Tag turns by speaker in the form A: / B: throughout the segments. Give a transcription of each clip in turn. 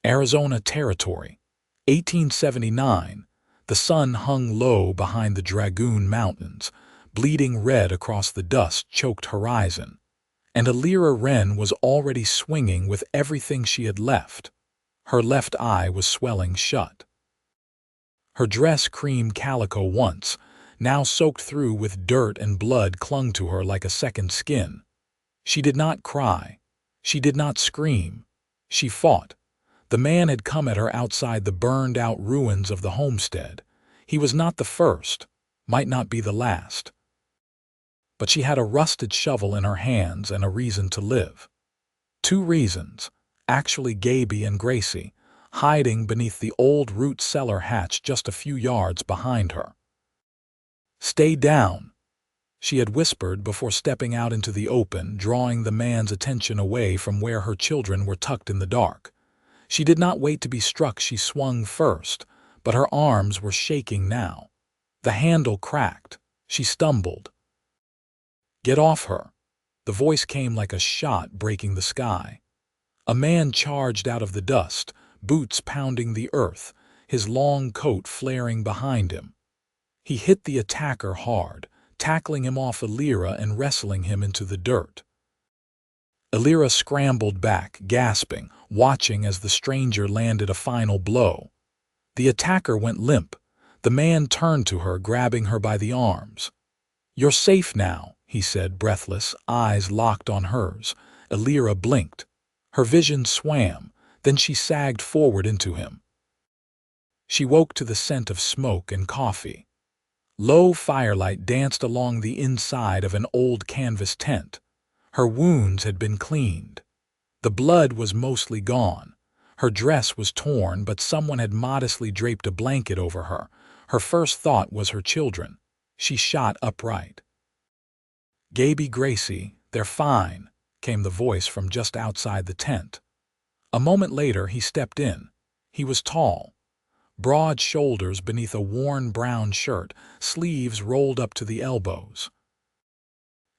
A: Arizona Territory. 1879. The sun hung low behind the Dragoon Mountains, bleeding red across the dust-choked horizon, and Alira Wren was already swinging with everything she had left. Her left eye was swelling shut. Her dress, cream calico once, now soaked through with dirt and blood, clung to her like a second skin. She did not cry. She did not scream. She fought. The man had come at her outside the burned-out ruins of the homestead. He was not the first, might not be the last. But she had a rusted shovel in her hands and a reason to live. Two reasons, actually. Gaby and Gracie, hiding beneath the old root cellar hatch just a few yards behind her. "Stay down," she had whispered before stepping out into the open, drawing the man's attention away from where her children were tucked in the dark. She did not wait to be struck. She swung first, but her arms were shaking now. The handle cracked. She stumbled. "Get off her." The voice came like a shot breaking the sky. A man charged out of the dust, boots pounding the earth, his long coat flaring behind him. He hit the attacker hard, tackling him off Alira and wrestling him into the dirt. Alira scrambled back, gasping, watching as the stranger landed a final blow. The attacker went limp. The man turned to her, grabbing her by the arms. "You're safe now," he said, breathless, eyes locked on hers. Alira blinked. Her vision swam, then she sagged forward into him. She woke to the scent of smoke and coffee. Low firelight danced along the inside of an old canvas tent. Her wounds had been cleaned. The blood was mostly gone. Her dress was torn, but someone had modestly draped a blanket over her. Her first thought was her children. She shot upright. "Gaby, Gracie, they're fine," came the voice from just outside the tent. A moment later, he stepped in. He was tall. Broad shoulders beneath a worn brown shirt, sleeves rolled up to the elbows.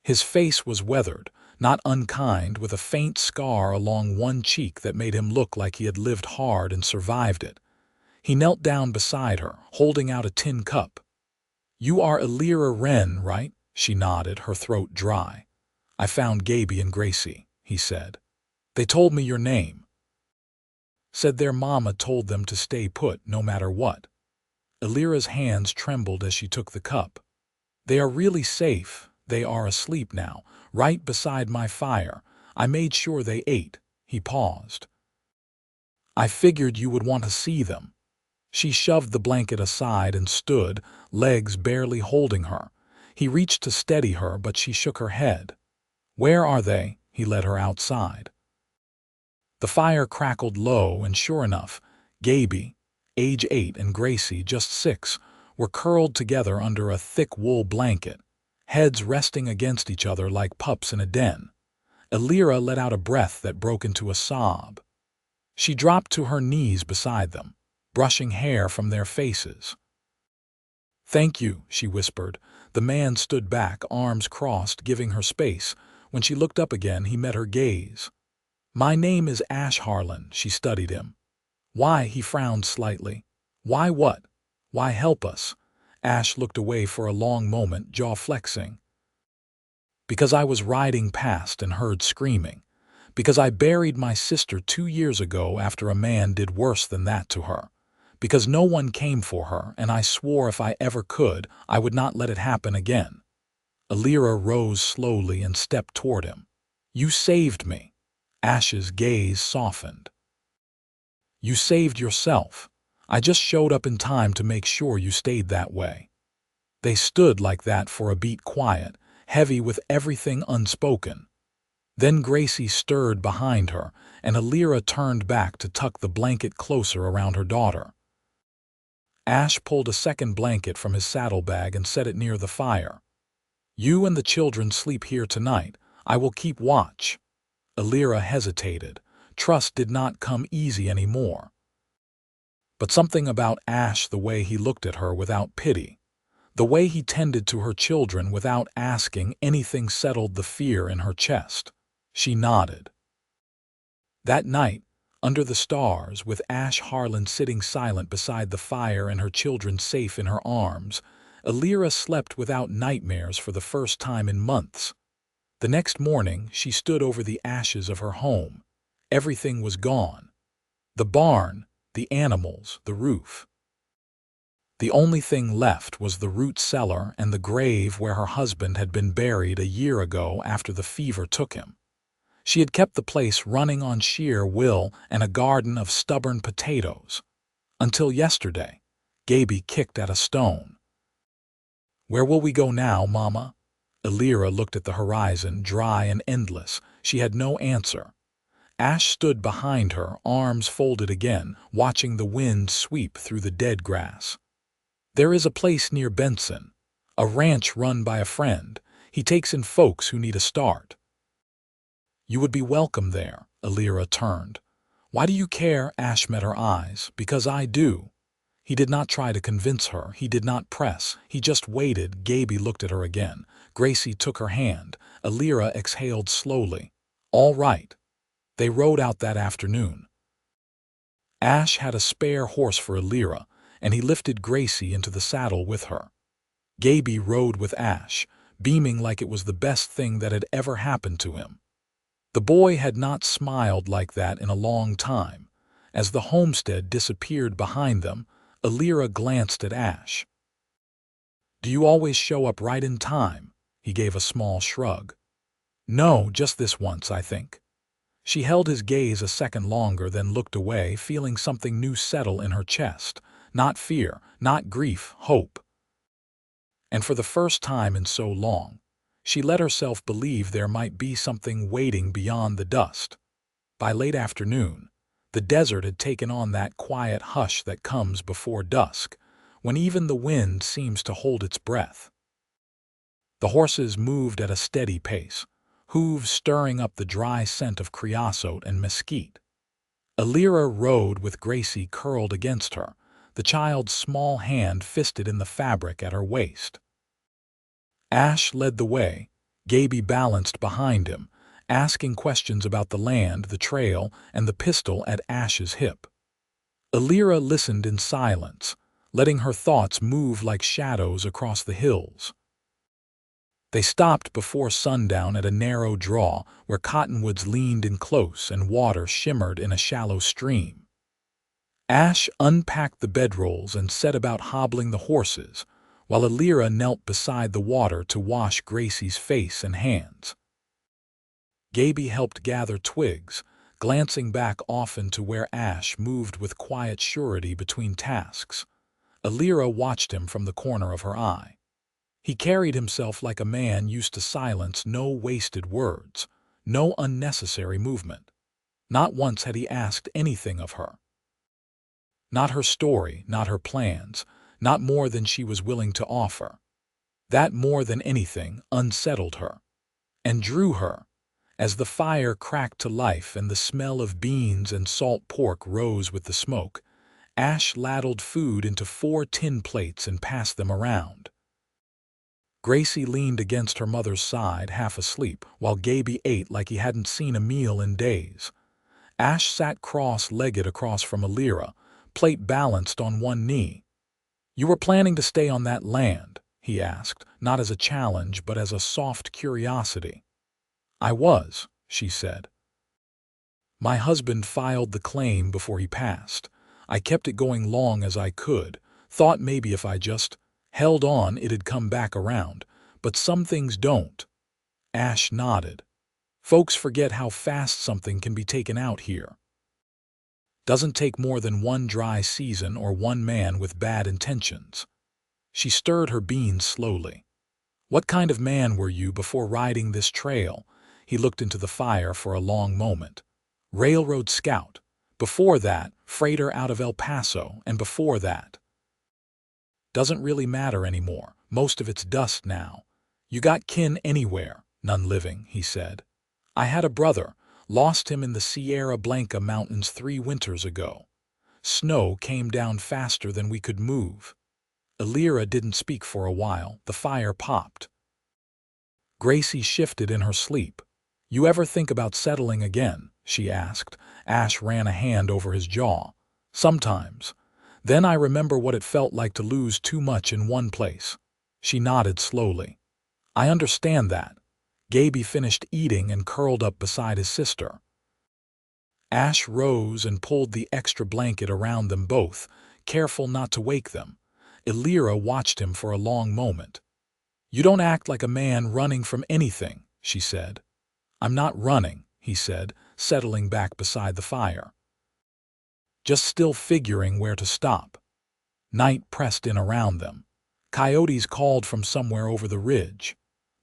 A: His face was weathered, not unkind, with a faint scar along one cheek that made him look like he had lived hard and survived it. He knelt down beside her, holding out a tin cup. "You are Alira Wren, right?" She nodded, her throat dry. "I found Gaby and Gracie," he said. "They told me your name. Said their mama told them to stay put no matter what." Alira's hands trembled as she took the cup. "They are really safe. They are asleep now, right beside my fire. I made sure they ate." He paused. "I figured you would want to see them." She shoved the blanket aside and stood, legs barely holding her. He reached to steady her, but she shook her head. "Where are they?" He led her outside. The fire crackled low, and sure enough, Gaby, age 8, and Gracie, just 6, were curled together under a thick wool blanket, heads resting against each other like pups in a den. Alira let out a breath that broke into a sob. She dropped to her knees beside them, brushing hair from their faces. "Thank you," she whispered. The man stood back, arms crossed, giving her space. When she looked up again, he met her gaze. "My name is Ash Harlan," she studied him. "Why?" He frowned slightly. "Why what? Why help us?" Ash looked away for a long moment, jaw flexing. "Because I was riding past and heard screaming. Because I buried my sister 2 years ago after a man did worse than that to her. Because no one came for her, and I swore if I ever could, I would not let it happen again." Alira rose slowly and stepped toward him. "You saved me." Ash's gaze softened. "You saved yourself. I just showed up in time to make sure you stayed that way." They stood like that for a beat, quiet, heavy with everything unspoken. Then Gracie stirred behind her, and Alira turned back to tuck the blanket closer around her daughter. Ash pulled a second blanket from his saddlebag and set it near the fire. "You and the children sleep here tonight. I will keep watch." Alira hesitated. Trust did not come easy anymore. But something about Ash, the way he looked at her without pity, the way he tended to her children without asking anything, settled the fear in her chest. She nodded. That night, Under the stars, with Ash Harlan sitting silent beside the fire and her children safe in her arms, Alira slept without nightmares for the first time in months. The next morning, she stood over the ashes of her home. Everything was gone. The barn, the animals, the roof. The only thing left was the root cellar and the grave where her husband had been buried a year ago after the fever took him. She had kept the place running on sheer will and a garden of stubborn potatoes. Until yesterday, Gaby kicked at a stone. "Where will we go now, Mama?" Alira looked at the horizon, dry and endless. She had no answer. Ash stood behind her, arms folded again, watching the wind sweep through the dead grass. "There is a place near Benson, a ranch run by a friend. He takes in folks who need a start." "You would be welcome there," Alira turned. "Why do you care?" Ash met her eyes. "Because I do." He did not try to convince her. He did not press. He just waited. Gaby looked at her again. Gracie took her hand. Alira exhaled slowly. "All right." They rode out that afternoon. Ash had a spare horse for Alira, and he lifted Gracie into the saddle with her. Gaby rode with Ash, beaming like it was the best thing that had ever happened to him. The boy had not smiled like that in a long time. As the homestead disappeared behind them, Alira glanced at Ash. "Do you always show up right in time?" He gave a small shrug. "No, just this once, I think." She held his gaze a second longer, then looked away, feeling something new settle in her chest. Not fear, not grief, hope. And for the first time in so long, she let herself believe there might be something waiting beyond the dust. By late afternoon, the desert had taken on that quiet hush that comes before dusk, when even the wind seems to hold its breath. The horses moved at a steady pace, hooves stirring up the dry scent of creosote and mesquite. Alira rode with Gracie curled against her, the child's small hand fisted in the fabric at her waist. Ash led the way. Gaby balanced behind him, asking questions about the land, the trail, and the pistol at Ash's hip. Alira listened in silence, letting her thoughts move like shadows across the hills. They stopped before sundown at a narrow draw where cottonwoods leaned in close and water shimmered in a shallow stream. Ash unpacked the bedrolls and set about hobbling the horses, while Alira knelt beside the water to wash Gracie's face and hands. Gaby helped gather twigs, glancing back often to where Ash moved with quiet surety between tasks. Alira watched him from the corner of her eye. He carried himself like a man used to silence, no wasted words, no unnecessary movement. Not once had he asked anything of her. Not her story, not her plans, not more than she was willing to offer. That more than anything unsettled her and drew her. As the fire cracked to life and the smell of beans and salt pork rose with the smoke, Ash ladled food into 4 tin plates and passed them around. Gracie leaned against her mother's side, half asleep, while Gaby ate like he hadn't seen a meal in days. Ash sat cross-legged across from Alira, plate balanced on one knee. "You were planning to stay on that land?" he asked, not as a challenge but as a soft curiosity. "I was," she said. "My husband filed the claim before he passed. I kept it going long as I could, thought maybe if I just held on it'd come back around, but some things don't." Ash nodded. "Folks forget how fast something can be taken out here. Doesn't take more than one dry season or one man with bad intentions." She stirred her beans slowly. "What kind of man were you before riding this trail?" He looked into the fire for a long moment. "Railroad scout. Before that, freighter out of El Paso, and before that." "Doesn't really matter anymore. Most of it's dust now. You got kin anywhere?" "None living," he said. "I had a brother. Lost him in the Sierra Blanca mountains 3 winters ago. Snow came down faster than we could move." Alira didn't speak for a while. The fire popped. Gracie shifted in her sleep. "You ever think about settling again?" she asked. Ash ran a hand over his jaw. Sometimes. Then I remember what it felt like to lose too much in one place. She nodded slowly. I understand that. Gaby finished eating and curled up beside his sister. Ash rose and pulled the extra blanket around them both, careful not to wake them. Elira watched him for a long moment. You don't act like a man running from anything, she said. I'm not running, he said, settling back beside the fire. Just still figuring where to stop. Night pressed in around them. Coyotes called from somewhere over the ridge.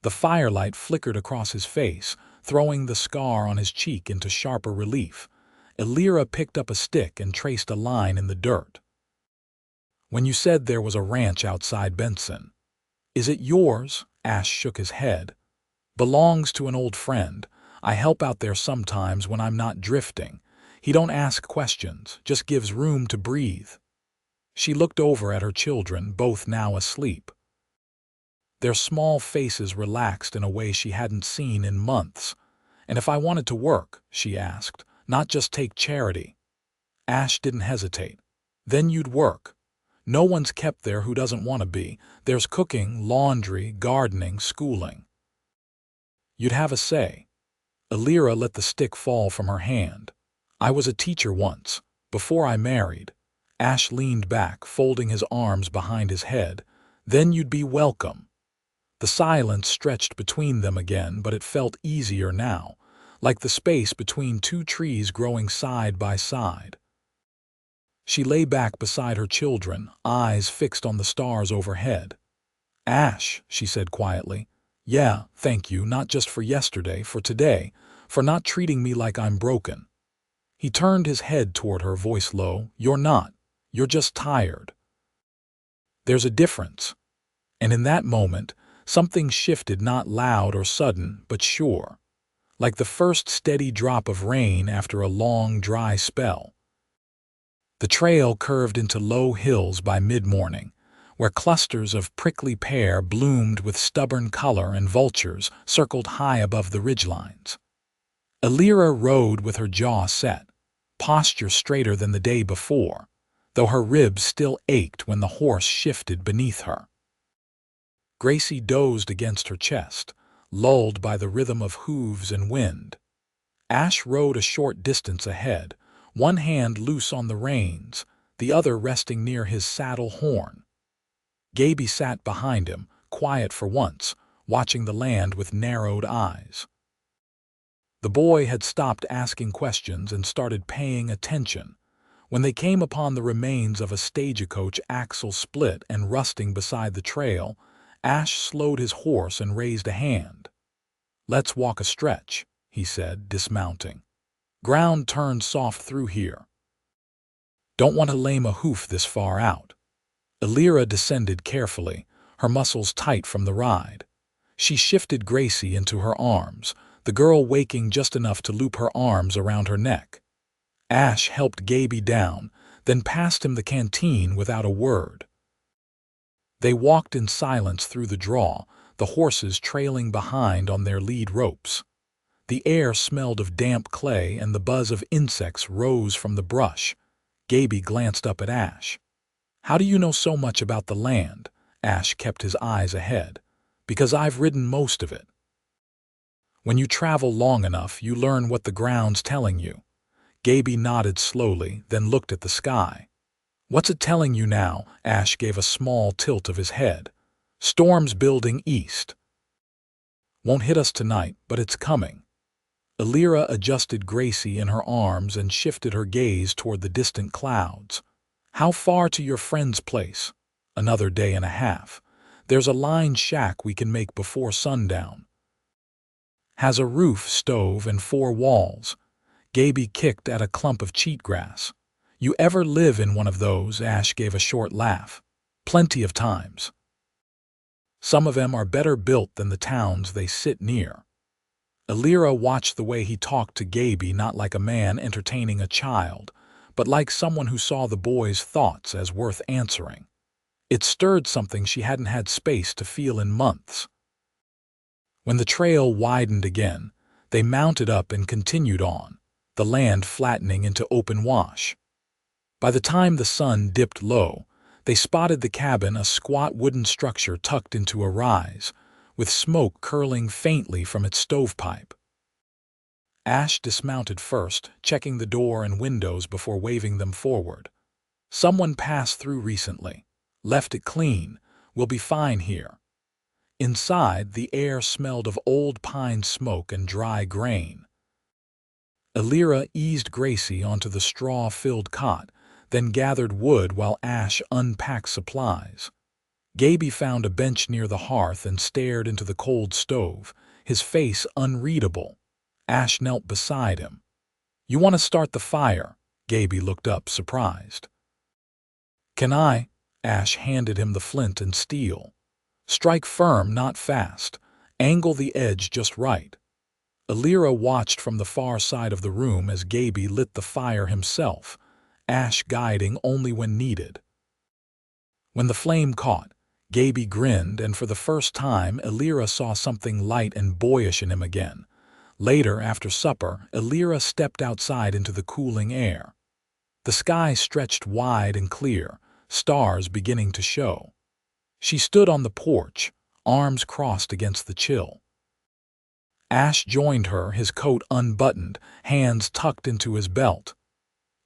A: The firelight flickered across his face, throwing the scar on his cheek into sharper relief. Elira picked up a stick and traced a line in the dirt. When you said there was a ranch outside Benson. Is it yours? Ash shook his head. Belongs to an old friend. I help out there sometimes when I'm not drifting. He don't ask questions, just gives room to breathe. She looked over at her children, both now asleep. Their small faces relaxed in a way she hadn't seen in months. And if I wanted to work, she asked, not just take charity. Ash didn't hesitate. Then you'd work. No one's kept there who doesn't want to be. There's cooking, laundry, gardening, schooling. You'd have a say. Elira let the stick fall from her hand. I was a teacher once, before I married. Ash leaned back, folding his arms behind his head. Then you'd be welcome. The silence stretched between them again, but it felt easier now, like the space between two trees growing side by side. She lay back beside her children, eyes fixed on the stars overhead. Ash, she said quietly. Yeah, thank you, not just for yesterday, for today, for not treating me like I'm broken. He turned his head toward her, voice low. You're not. You're just tired. There's a difference. And in that moment, something shifted, not loud or sudden, but sure. Like the first steady drop of rain after a long, dry spell. The trail curved into low hills by mid-morning, where clusters of prickly pear bloomed with stubborn color and vultures circled high above the ridgelines. Elira rode with her jaw set, posture straighter than the day before, though her ribs still ached when the horse shifted beneath her. Gracie dozed against her chest, lulled by the rhythm of hooves and wind. Ash rode a short distance ahead, one hand loose on the reins, the other resting near his saddle horn. Gaby sat behind him, quiet for once, watching the land with narrowed eyes. The boy had stopped asking questions and started paying attention. When they came upon the remains of a stagecoach axle split and rusting beside the trail, Ash slowed his horse and raised a hand. Let's walk a stretch, he said, dismounting. Ground turned soft through here. Don't want to lame a hoof this far out. Elira descended carefully, her muscles tight from the ride. She shifted Gracie into her arms, the girl waking just enough to loop her arms around her neck. Ash helped Gaby down, then passed him the canteen without a word. They walked in silence through the draw, the horses trailing behind on their lead ropes. The air smelled of damp clay and the buzz of insects rose from the brush. Gaby glanced up at Ash. How do you know so much about the land? Ash kept his eyes ahead. Because I've ridden most of it. When you travel long enough, you learn what the ground's telling you. Gaby nodded slowly, then looked at the sky. What's it telling you now? Ash gave a small tilt of his head. Storm's building east. Won't hit us tonight, but it's coming. Elira adjusted Gracie in her arms and shifted her gaze toward the distant clouds. How far to your friend's place? Another day and a half. There's a lined shack we can make before sundown. Has a roof, stove, and 4 walls. Gaby kicked at a clump of cheatgrass. You ever live in one of those? Ash gave a short laugh. Plenty of times. Some of them are better built than the towns they sit near. Elira watched the way he talked to Gaby, not like a man entertaining a child, but like someone who saw the boy's thoughts as worth answering. It stirred something she hadn't had space to feel in months. When the trail widened again, they mounted up and continued on. The the land flattening into open wash. By the time the sun dipped low, they spotted the cabin, a squat wooden structure tucked into a rise, with smoke curling faintly from its stovepipe. Ash dismounted first, checking the door and windows before waving them forward. "Someone passed through recently. Left it clean. We'll be fine here." Inside, the air smelled of old pine smoke and dry grain. Alira eased Gracie onto the straw-filled cot, then gathered wood while Ash unpacked supplies. Gaby found a bench near the hearth and stared into the cold stove, his face unreadable. Ash knelt beside him. "You want to start the fire?" Gaby looked up, surprised. "Can I?" Ash handed him the flint and steel. "Strike firm, not fast. Angle the edge just right." Alira watched from the far side of the room as Gaby lit the fire himself, Ash guiding only when needed. When the flame caught, Gaby grinned, and for the first time Alira saw something light and boyish in him again. Later, after supper, Alira stepped outside into the cooling air. The sky stretched wide and clear, stars beginning to show. She stood on the porch, arms crossed against the chill. Ash joined her, his coat unbuttoned, hands tucked into his belt.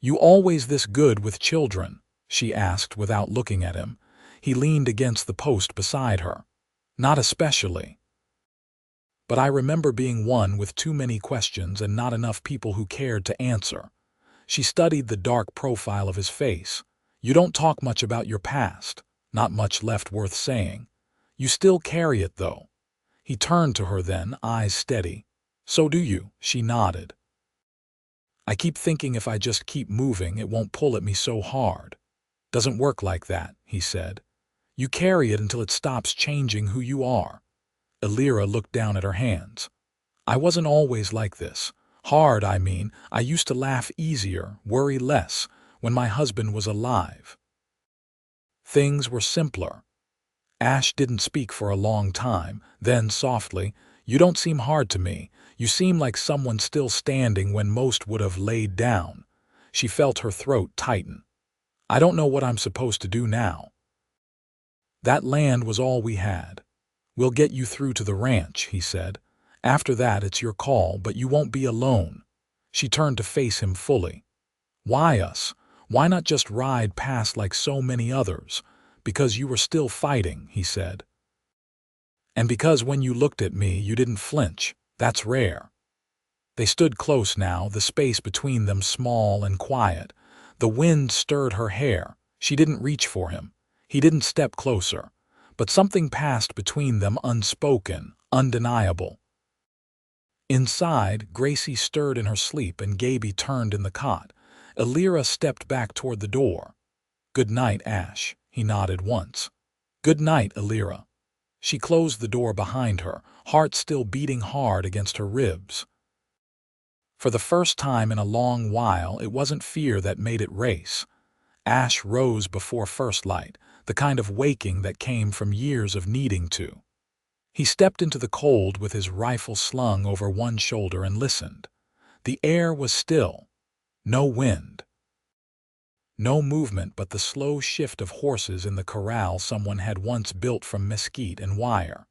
A: "You always this good with children?" she asked without looking at him. He leaned against the post beside her. "Not especially. But I remember being one with too many questions and not enough people who cared to answer." She studied the dark profile of his face. "You don't talk much about your past. Not much left worth saying. You still carry it, though." He turned to her then, eyes steady. "So do you," she nodded. "I keep thinking if I just keep moving, it won't pull at me so hard." "Doesn't work like that," he said. "You carry it until it stops changing who you are." Alira looked down at her hands. "I wasn't always like this. Hard, I mean. I used to laugh easier, worry less, when my husband was alive. Things were simpler." Ash didn't speak for a long time, then softly, "You don't seem hard to me. You seem like someone still standing when most would have laid down." She felt her throat tighten. "I don't know what I'm supposed to do now. That land was all we had. We'll get you through to the ranch," he said. "After that, it's your call, but you won't be alone." She turned to face him fully. "Why us? Why not just ride past like so many others?" "Because you were still fighting," he said. "And because when you looked at me, you didn't flinch. That's rare." They stood close now, the space between them small and quiet. The wind stirred her hair. She didn't reach for him. He didn't step closer. But something passed between them, unspoken, undeniable. Inside, Gracie stirred in her sleep and Gaby turned in the cot. Alira stepped back toward the door. "Good night, Ash." He nodded once. "Good night, Alira." She closed the door behind her, heart still beating hard against her ribs. For the first time in a long while, it wasn't fear that made it race. Ash rose before first light, the kind of waking that came from years of needing to. He stepped into the cold with his rifle slung over one shoulder and listened. The air was still. No wind. No movement but the slow shift of horses in the corral someone had once built from mesquite and wire.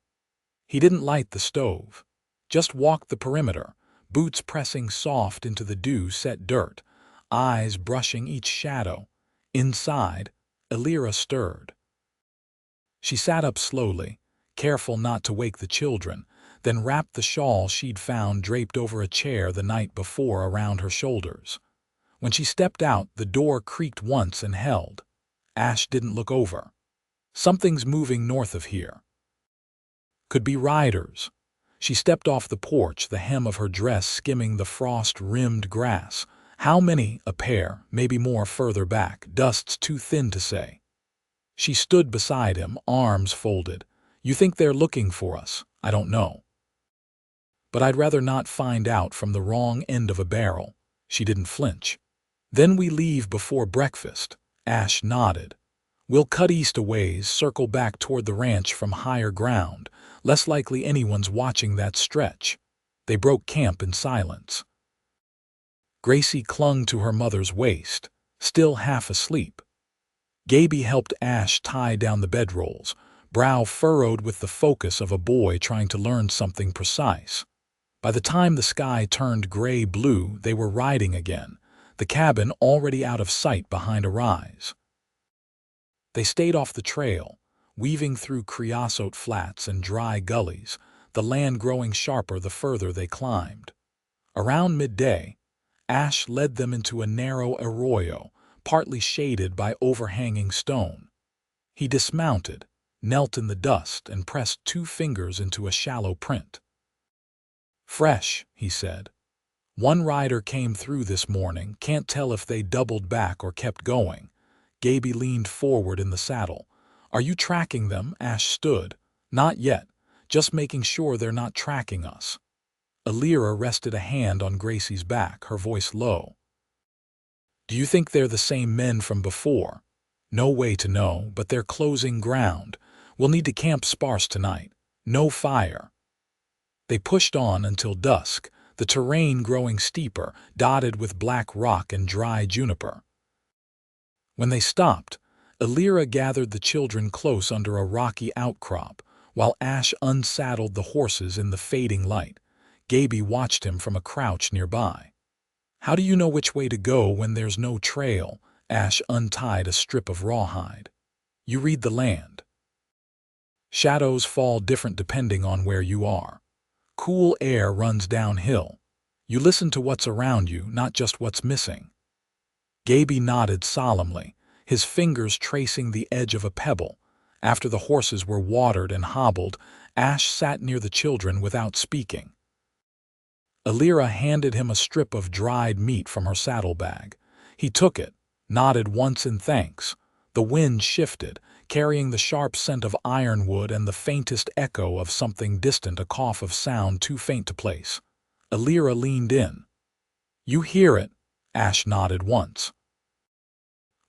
A: He didn't light the stove. Just walked the perimeter, boots pressing soft into the dew-set dirt, eyes brushing each shadow. Inside, Alira stirred. She sat up slowly, careful not to wake the children, then wrapped the shawl she'd found draped over a chair the night before around her shoulders. When she stepped out, the door creaked once and held. Ash didn't look over. "Something's moving north of here." Could be riders. She stepped off the porch, the hem of her dress skimming the frost-rimmed grass. How many? A pair, maybe more further back. Dust's too thin to say. She stood beside him, arms folded. "You think they're looking for us? I don't know. But I'd rather not find out from the wrong end of a barrel." She didn't flinch. "Then we leave before breakfast." Ash nodded. "We'll cut east a ways, circle back toward the ranch from higher ground. Less likely anyone's watching that stretch." They broke camp in silence. Gracie clung to her mother's waist, still half asleep. Gaby helped Ash tie down the bedrolls, brow furrowed with the focus of a boy trying to learn something precise. By the time the sky turned gray-blue, they were riding again, the cabin already out of sight behind a rise. They stayed off the trail, weaving through creosote flats and dry gullies, the land growing sharper the further they climbed. Around midday, Ash led them into a narrow arroyo, partly shaded by overhanging stone. He dismounted, knelt in the dust, and pressed 2 fingers into a shallow print. "Fresh," he said. "One rider came through this morning, can't tell if they doubled back or kept going." Gaby leaned forward in the saddle. "Are you tracking them?" Ash stood. "Not yet, just making sure they're not tracking us." Alira rested a hand on Gracie's back, her voice low. "Do you think they're the same men from before?" "No way to know, but they're closing ground. We'll need to camp sparse tonight. No fire." They pushed on until dusk, the terrain growing steeper, dotted with black rock and dry juniper. When they stopped, Alira gathered the children close under a rocky outcrop, while Ash unsaddled the horses in the fading light. Gaby watched him from a crouch nearby. "How do you know which way to go when there's no trail?" Ash untied a strip of rawhide. "You read the land. Shadows fall different depending on where you are. Cool air runs downhill. You listen to what's around you, not just what's missing." Gaby nodded solemnly, his fingers tracing the edge of a pebble. After the horses were watered and hobbled, Ash sat near the children without speaking. Alira handed him a strip of dried meat from her saddlebag. He took it, nodded once in thanks. The wind shifted, carrying the sharp scent of ironwood and the faintest echo of something distant, a cough of sound too faint to place. Alira leaned in. "You hear it?" Ash nodded once.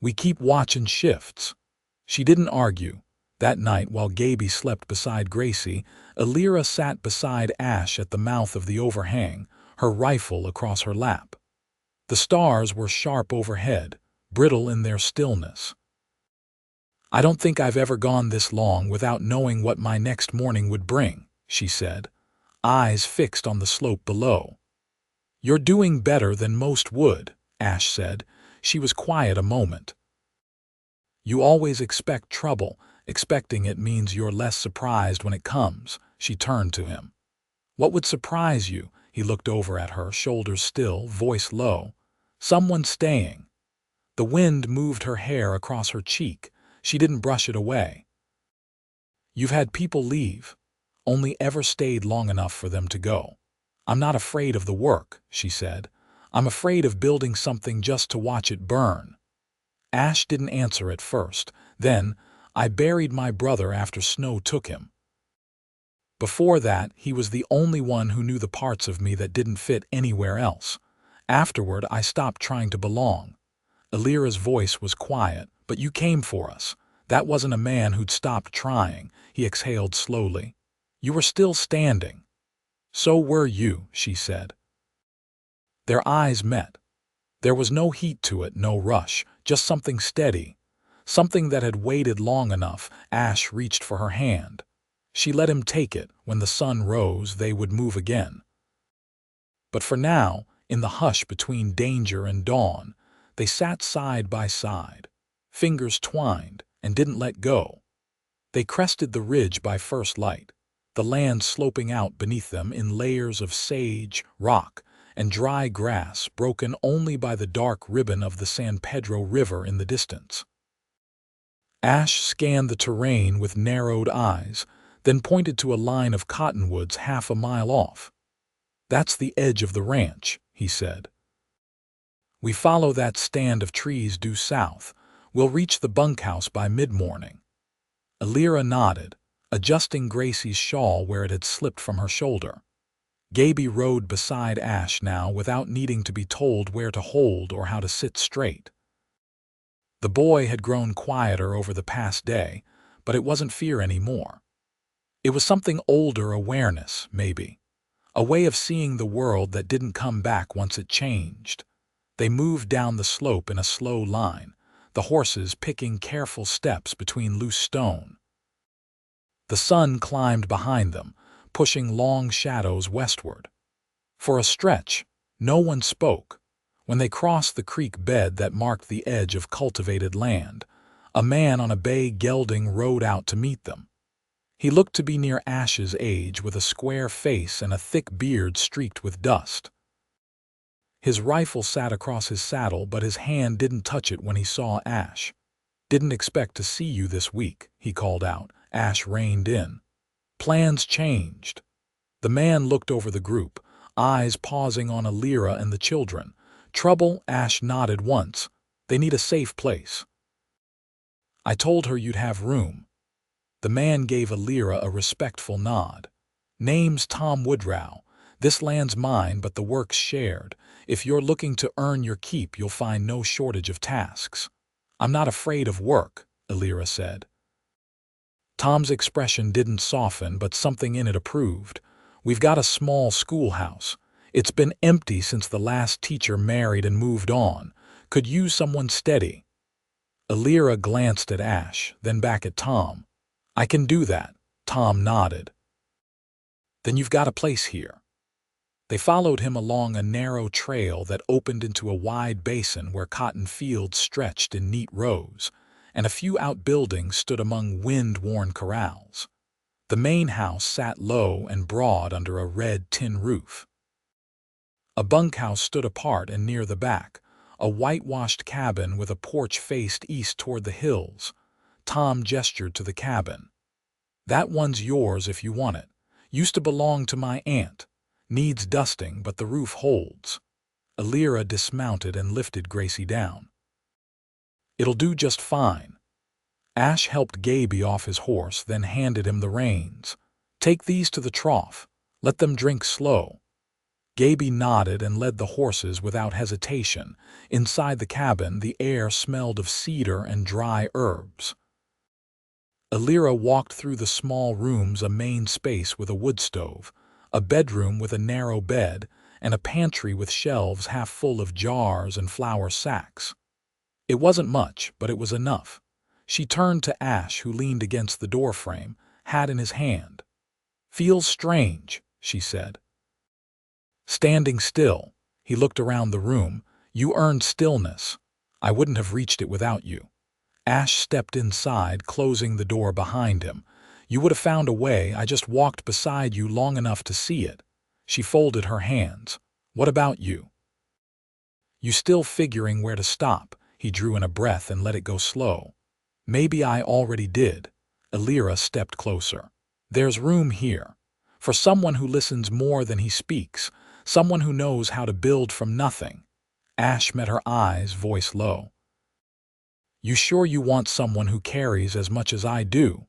A: "We keep watching shifts." She didn't argue. That night, while Gaby slept beside Gracie, Alira sat beside Ash at the mouth of the overhang, her rifle across her lap. The stars were sharp overhead, brittle in their stillness. "I don't think I've ever gone this long without knowing what my next morning would bring," she said, eyes fixed on the slope below. "You're doing better than most would," Ash said. She was quiet a moment. "You always expect trouble. Expecting it means you're less surprised when it comes." She turned to him. "What would surprise you?" He looked over at her, shoulders still, voice low. "Someone staying." The wind moved her hair across her cheek. She didn't brush it away. "You've had people leave, only ever stayed long enough for them to go." "I'm not afraid of the work," she said. "I'm afraid of building something just to watch it burn." Ash didn't answer at first. Then, "I buried my brother after snow took him. Before that, he was the only one who knew the parts of me that didn't fit anywhere else. Afterward, I stopped trying to belong." Alira's voice was quiet. "But you came for us. That wasn't a man who'd stopped trying." He exhaled slowly. "You were still standing." "So were you," she said. Their eyes met. There was no heat to it, no rush, just something steady. Something that had waited long enough. Ash reached for her hand. She let him take it. When the sun rose, they would move again. But for now, in the hush between danger and dawn, they sat side by side, fingers twined, and didn't let go. They crested the ridge by first light, the land sloping out beneath them in layers of sage, rock, and dry grass broken only by the dark ribbon of the San Pedro River in the distance. Ash scanned the terrain with narrowed eyes, then pointed to a line of cottonwoods half a mile off. "That's the edge of the ranch," he said. "We follow that stand of trees due south. We'll reach the bunkhouse by mid-morning." Alira nodded, adjusting Gracie's shawl where it had slipped from her shoulder. Gaby rode beside Ash now without needing to be told where to hold or how to sit straight. The boy had grown quieter over the past day, but it wasn't fear anymore. It was something older, awareness, maybe. A way of seeing the world that didn't come back once it changed. They moved down the slope in a slow line, the horses picking careful steps between loose stone. The sun climbed behind them, pushing long shadows westward. For a stretch, no one spoke. When they crossed the creek bed that marked the edge of cultivated land, a man on a bay gelding rode out to meet them. He looked to be near Ash's age, with a square face and a thick beard streaked with dust. His rifle sat across his saddle, but his hand didn't touch it when he saw Ash. "Didn't expect to see you this week," he called out. Ash reined in. Plans changed. The man looked over the group, eyes pausing on Alira and the children. "Trouble?" Ash nodded once. "They need a safe place." "I told her you'd have room." The man gave Alira a respectful nod. "Name's Tom Woodrow. This land's mine, but the work's shared. If you're looking to earn your keep, you'll find no shortage of tasks." "I'm not afraid of work," Alira said. Tom's expression didn't soften, but something in it approved. "We've got a small schoolhouse. It's been empty since the last teacher married and moved on. Could use someone steady." Alira glanced at Ash, then back at Tom. "I can do that," Tom nodded. "Then you've got a place here." They followed him along a narrow trail that opened into a wide basin where cotton fields stretched in neat rows, and a few outbuildings stood among wind-worn corrals. The main house sat low and broad under a red tin roof. A bunkhouse stood apart and near the back, a whitewashed cabin with a porch faced east toward the hills. Tom gestured to the cabin. "That one's yours if you want it. Used to belong to my aunt. Needs dusting, but the roof holds." Alira dismounted and lifted Gracie down. "It'll do just fine." Ash helped Gaby off his horse, then handed him the reins. "Take these to the trough. Let them drink slow." Gaby nodded and led the horses without hesitation. Inside the cabin, the air smelled of cedar and dry herbs. Alira walked through the small rooms, a main space with a wood stove, a bedroom with a narrow bed, and a pantry with shelves half full of jars and flour sacks. It wasn't much, but it was enough. She turned to Ash, who leaned against the doorframe, hat in his hand. "Feels strange," she said. Standing still, he looked around the room. "You earned stillness. I wouldn't have reached it without you." Ash stepped inside, closing the door behind him. "You would have found a way. I just walked beside you long enough to see it." She folded her hands. "What about you?" "You still figuring where to stop?" He drew in a breath and let it go slow. "Maybe I already did." Alira stepped closer. "There's room here. For someone who listens more than he speaks, someone who knows how to build from nothing." Ash met her eyes, voice low. "You sure you want someone who carries as much as I do?"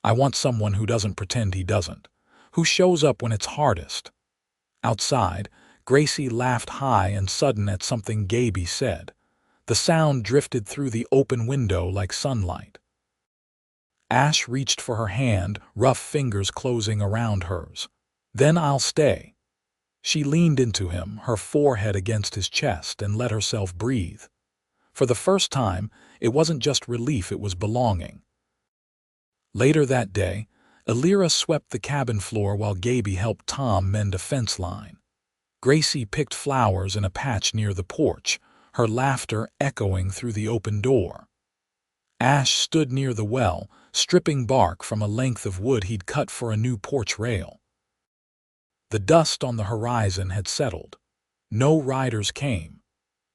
A: "I want someone who doesn't pretend he doesn't, who shows up when it's hardest." Outside, Gracie laughed high and sudden at something Gaby said. The sound drifted through the open window like sunlight. Ash reached for her hand, rough fingers closing around hers. "Then I'll stay." She leaned into him, her forehead against his chest, and let herself breathe. For the first time, it wasn't just relief, it was belonging. Later that day, Alira swept the cabin floor while Gaby helped Tom mend a fence line. Gracie picked flowers in a patch near the porch, her laughter echoing through the open door. Ash stood near the well, stripping bark from a length of wood he'd cut for a new porch rail. The dust on the horizon had settled. No riders came.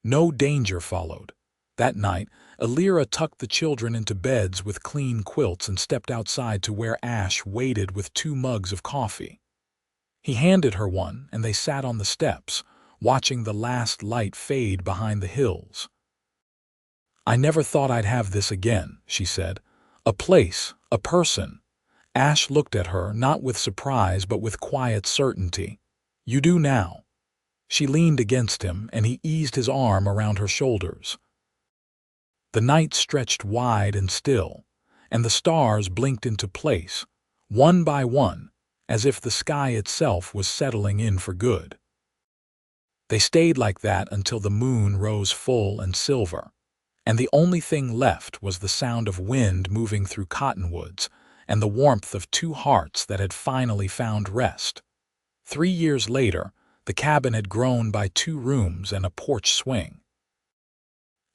A: No danger followed. That night, Alira tucked the children into beds with clean quilts and stepped outside to where Ash waited with 2 mugs of coffee. He handed her one, and they sat on the steps, watching the last light fade behind the hills. "I never thought I'd have this again," she said. "A place, a person." Ash looked at her, not with surprise but with quiet certainty. "You do now." She leaned against him, and he eased his arm around her shoulders. The night stretched wide and still, and the stars blinked into place, one by one, as if the sky itself was settling in for good. They stayed like that until the moon rose full and silver, and the only thing left was the sound of wind moving through cottonwoods and the warmth of two hearts that had finally found rest. 3 years later, the cabin had grown by 2 rooms and a porch swing.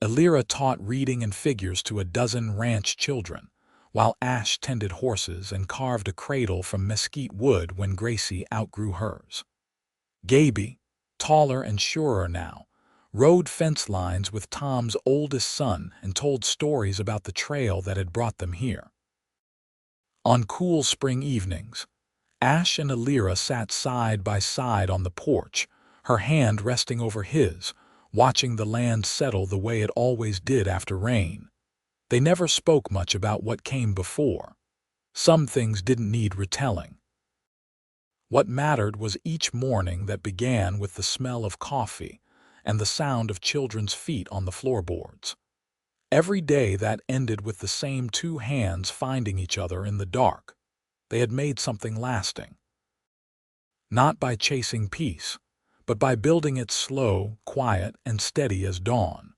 A: Elira taught reading and figures to a dozen ranch children, while Ash tended horses and carved a cradle from mesquite wood when Gracie outgrew hers. Gaby, taller and surer now, rode fence lines with Tom's oldest son and told stories about the trail that had brought them here. On cool spring evenings, Ash and Elira sat side by side on the porch, her hand resting over his, watching the land settle the way it always did after rain. They never spoke much about what came before. Some things didn't need retelling. What mattered was each morning that began with the smell of coffee and the sound of children's feet on the floorboards. Every day that ended with the same 2 hands finding each other in the dark. They had made something lasting. Not by chasing peace, but by building it slow, quiet, and steady as dawn.